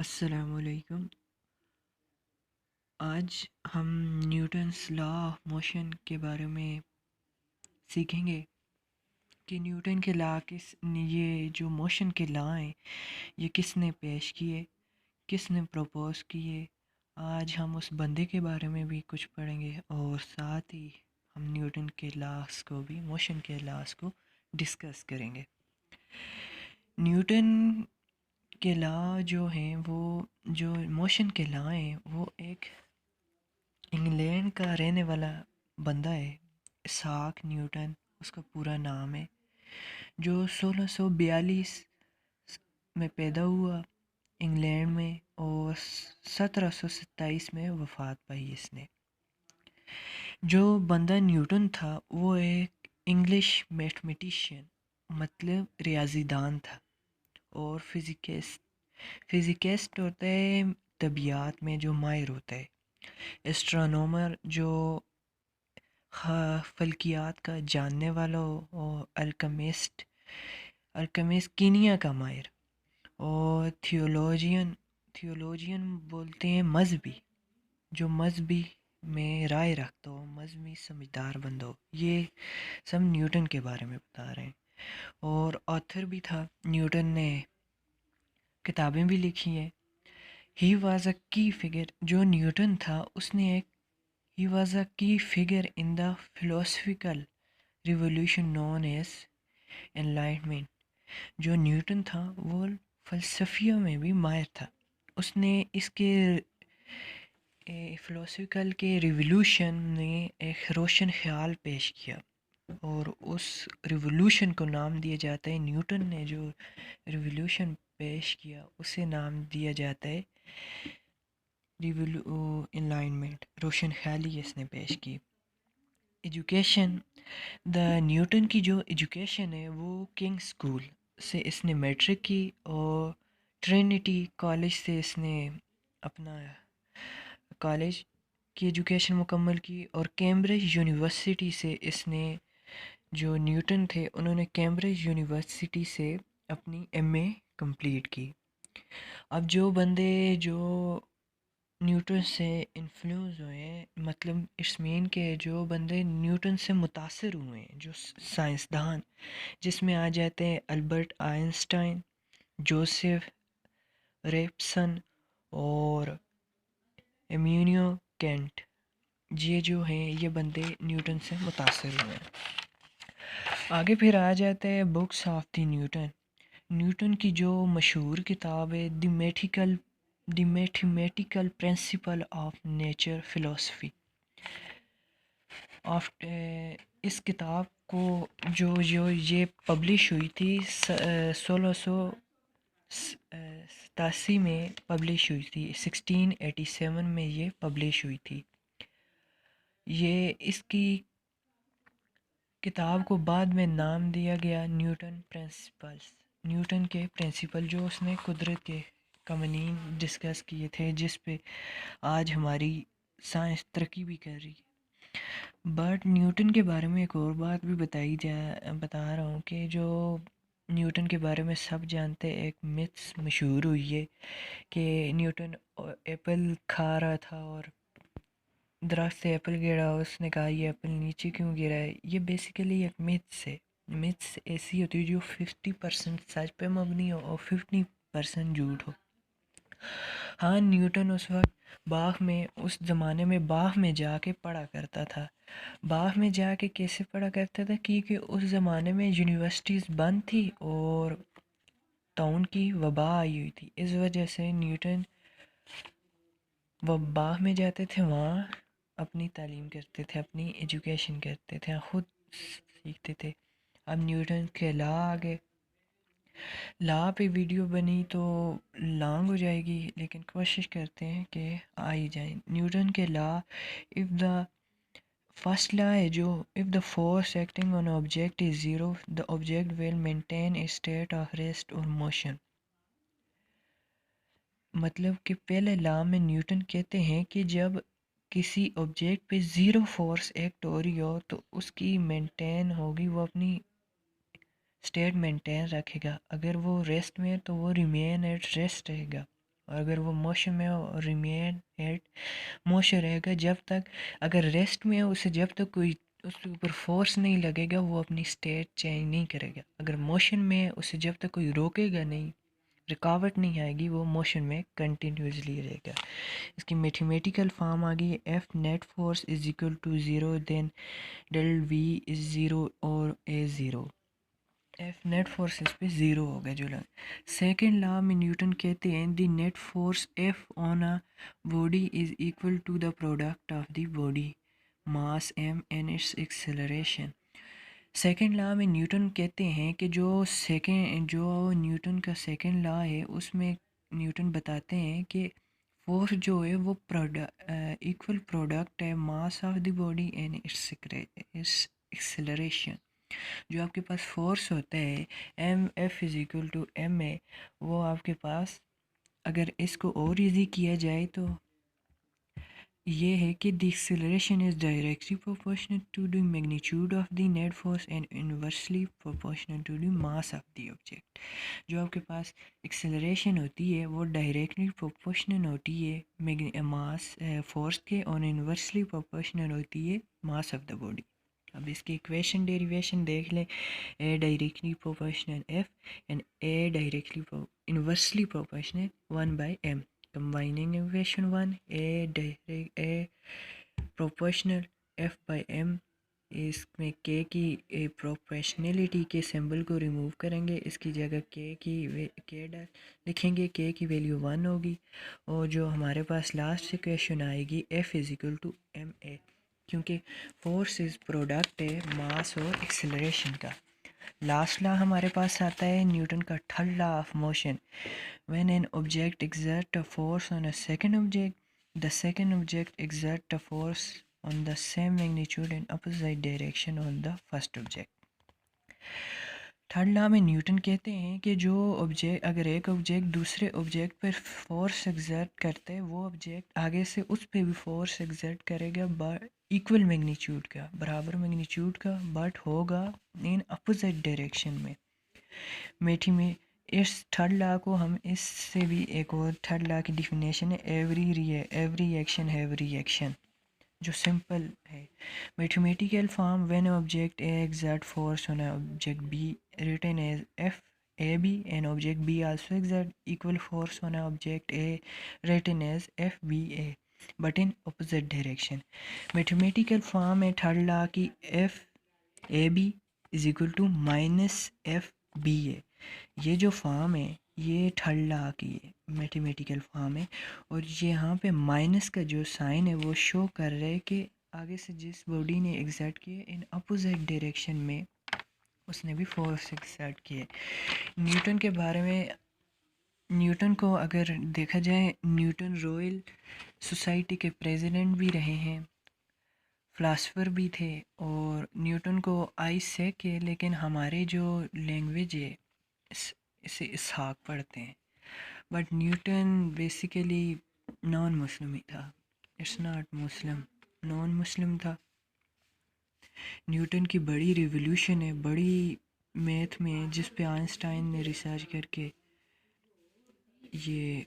السلام علیکم۔ آج ہم نیوٹنس لا آف موشن کے بارے میں سیکھیں گے کہ نیوٹن کے لا یہ جو موشن کے لا ہیں یہ کس نے پیش کیے، کس نے پروپوز کیے۔ آج ہم اس بندے کے بارے میں بھی کچھ پڑھیں گے اور ساتھ ہی ہم نیوٹن کے لاس کو بھی، موشن کے لاس کو ڈسکس کریں گے۔ نیوٹن کے لا جو ہیں، وہ جو موشن کے لا ہیں، وہ ایک انگلینڈ کا رہنے والا بندہ ہے، اسحاق نیوٹن اس کا پورا نام ہے، جو 1642 میں پیدا ہوا انگلینڈ میں اور 1727 میں وفات پائی اس نے۔ جو بندہ نیوٹن تھا وہ ایک انگلش میتھمیٹیشین مطلب ریاضی دان تھا اور فزکسٹ ہوتا ہے، طبیعیات میں جو ماہر ہوتا ہے، اسٹرانومر جو فلکیات کا جاننے والا ہو، اور الکیمسٹ کیمیا کا ماہر، اور تھیولوجین بولتے ہیں مذہبی، جو مذہبی میں رائے رکھتا ہو، مذہبی سمجھدار بندہ ہو۔ یہ سب نیوٹن کے بارے میں بتا رہے ہیں۔ اور آتھر بھی تھا، نیوٹن نے کتابیں بھی لکھی ہیں۔ ہی واز اے کی فگر، جو نیوٹن تھا اس نے ایک He was a key figure in the philosophical revolution known as Enlightenment۔ جو نیوٹن تھا وہ فلسفیوں میں بھی ماہر تھا۔ اس نے اس کے فلسفیکل کے ریولوشن نے ایک روشن خیال پیش کیا، اور اس ریولوشن کو نام دیا جاتا ہے، نیوٹن نے جو ریولوشن پیش کیا اسے نام دیا جاتا ہے انلائنمنٹ، روشن خیالی اس نے پیش کی۔ ایجوکیشن، نیوٹن کی جو ایجوکیشن ہے وہ کنگ اسکول سے اس نے میٹرک کی، اور ٹرینٹی کالج سے اس نے اپنا کالج کی ایجوکیشن مکمل کی، اور کیمبرج یونیورسٹی سے اس نے، جو نیوٹن تھے انہوں نے کیمبرج یونیورسٹی سے اپنی ایم اے کمپلیٹ کی۔ اب جو بندے جو نیوٹن سے انفلوئنس ہوئے ہیں، مطلب اٹس مین کہ جو بندے نیوٹن سے متاثر ہوئے ہیں، جو سائنسدان، جس میں آ جاتے ہیں البرٹ آئنسٹائن، جوزف ریپسن اور ایمانوئل کینٹ، یہ جو ہیں یہ بندے نیوٹن سے متاثر ہوئے ہیں۔ آگے پھر آ جاتے ہیں books of the Newton. Newton کی جو مشہور کتاب ہے the mathematical principle of nature فلسفی، اس کتاب کو جو یہ پبلش ہوئی تھی 1687 میں پبلش ہوئی تھی، 1687 میں یہ پبلش ہوئی تھی۔ یہ اس کی کتاب کو بعد میں نام دیا گیا نیوٹن پرنسپلس، نیوٹن کے پرنسپل، جو اس نے قدرت کے قوانین ڈسکس کیے تھے، جس پہ آج ہماری سائنس ترقی بھی کر رہی ہے۔ بٹ نیوٹن کے بارے میں ایک اور بات بھی بتا رہا ہوں کہ جو نیوٹن کے بارے میں سب جانتے، ایک متس مشہور ہوئی ہے کہ نیوٹن ایپل کھا رہا تھا اور درخت سے ایپل گرا، اس نے کہا یہ ایپل نیچے کیوں گرا ہے۔ یہ بیسیکلی ایک متس ہے۔ متس ایسی ہوتی ہے جو 50% سچ پہ مبنی ہو اور 50% جھوٹ ہو۔ ہاں، نیوٹن اس وقت اس زمانے میں باغ میں جا کے پڑھا کرتا تھا۔ باغ میں جا کے کیسے پڑھا کرتا تھا؟ کیونکہ اس زمانے میں یونیورسٹیز بند تھی اور طاعون کی وبا آئی ہوئی تھی، اس وجہ سے نیوٹن وہ باغ میں جاتے تھے، وہاں اپنی تعلیم کرتے تھے، اپنی ایجوکیشن کرتے تھے، خود سیکھتے تھے۔ اب نیوٹن کے لا آگے، لا پہ ویڈیو بنی تو لانگ ہو جائے گی، لیکن کوشش کرتے ہیں کہ آ ہی جائیں۔ نیوٹن کے لا، اف دا فرسٹ لا ہے جو if the force acting on object is zero the object will maintain a state of rest اور موشن۔ مطلب کہ پہلے لا میں نیوٹن کہتے ہیں کہ جب کسی آبجیکٹ پہ زیرو فورس ایکٹ ہو رہی ہو تو اس کی مینٹین ہوگی، وہ اپنی اسٹیٹ مینٹین رکھے گا۔ اگر وہ ریسٹ میں ہے تو وہ ریمین ایٹ ریسٹ رہے گا، اور اگر وہ موشن میں ہو ریمین ایٹ موشن رہے گا جب تک، اگر ریسٹ میں ہو اسے جب تک کوئی اس کے اوپر فورس نہیں لگے گا وہ اپنی اسٹیٹ چینج نہیں کرے گا. اگر موشن میں ہے اسے جب تک کوئی روکے گا نہیں، رکاوٹ نہیں آئے گی، وہ موشن میں کنٹینیوسلی رہے گا. اس کی میتھمیٹیکل فارم آ گئی F net force is equal to zero then del v is zero اور a zero. F net force اس پہ زیرو ہوگا جو لگ. سیکنڈ لا میں نیوٹن کہتے ہیں the net force F on a body is equal to the product of the body mass M and its acceleration. Second law میں Newton کہتے ہیں کہ جو نیوٹن کا سیکنڈ لا ہے اس میں نیوٹن بتاتے ہیں کہ فورس جو ہے وہ ایکول پروڈکٹ ہے mass of the body and its acceleration. جو آپ کے پاس فورس ہوتا ہے M F is equal to M A, وہ آپ کے پاس اگر اس کو اور ایزی کیا جائے تو یہ ہے کہ the acceleration is directly proportional to the magnitude of the net force and inversely proportional to the mass of the object. جو آپ کے پاس ایکسلریشن ہوتی ہے وہ ڈائریکٹلی پروپورشنل ہوتی ہے ماس فورس کے اور انورسلی پروپورشنل ہوتی ہے ماس آف دا باڈی. اب اس کی ایکویشن ڈیریویشن دیکھ لیں. A directly proportional F and A directly inversely proportional 1/m. Combining equation 1 A proportional F/m، اس میں K کی پروپورشنلٹی کے سمبل کو ریموو کریں گے، اس کی جگہ K لکھیں گے. K کی ویلیو 1 ہوگی اور جو ہمارے پاس لاسٹ ایکویشن آئے گی F is equal to M A, کیونکہ فورس از پروڈکٹ ہے ماس اور ایکسلریشن کا. لاسٹ لا ہمارے پاس آتا ہے نیوٹن کا third law of motion. When an object exerts a force on a second object, the second object exerts a force on the same magnitude and opposite direction on the first object. Third law میں Newton کہتے ہیں کہ جو object اگر ایک object دوسرے object پر force exert کرتا ہے وہ آبجیکٹ آگے سے اس پہ بھی فورس ایگزرٹ کرے گا ایکول میگنیچیوڈ کا، برابر میگنیچیوڈ کا، بٹ ہوگا ان اپوزٹ ڈائریکشن میں. میں اس تھرڈ لا کو ہم اس سے بھی ایک اور تھرڈ لا کی ڈیفینیشن ہے every action have reaction, جو سمپل ہے. Mathematical form when object A exert force on object B written as F A B and object B also exert equal force on object A written as F B A but in opposite direction. Mathematical form ہے third law کی F A B is equal to minus F B A. یہ جو form ہے یہ third law کی mathematical form ہے، اور یہاں پہ مائنس کا جو سائن ہے وہ شو کر رہے کہ آگے سے جس باڈی نے ایگزرٹ کیے ان اپوزٹ ڈائریکشن میں اس نے بھی فورس ایگزرٹ کیے. نیوٹن کے بارے میں، نیوٹن کو اگر دیکھا جائے نیوٹن رائل سوسائٹی کے پریزیڈنٹ بھی رہے ہیں، فلاسفر بھی تھے، اور نیوٹن کو آئیزیک ہے، لیکن ہمارے جو لینگویج ہے اسے اسحاق پڑھتے ہیں. بٹ نیوٹن بیسیکلی نان مسلم ہی تھا، اٹس ناٹ مسلم، نان مسلم تھا. نیوٹن کی بڑی ریولیوشن ہے بڑی میتھ میں، جس پہ آئنسٹائن نے ریسرچ کر کے یہ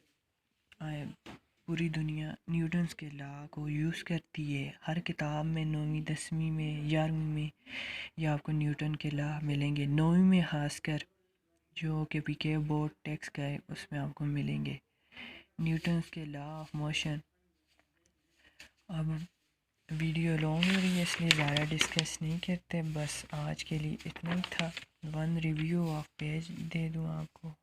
پوری دنیا نیوٹنس کے لا کو یوز کرتی ہے. ہر کتاب میں 9ویں 10ویں میں 11ویں میں یہ آپ کو نیوٹن کے لا ملیں گے. 9ویں میں خاص کر جو کہ پی کے بورڈ ٹیکس کا ہے اس میں آپ کو ملیں گے نیوٹنس کے لا آف موشن. اب ویڈیو لانگ ہو رہی ہے اس لیے زیادہ ڈسکس نہیں کرتے، بس آج کے لیے اتنا ہی تھا. 1 ریویو آف پیج دے دوں آپ کو.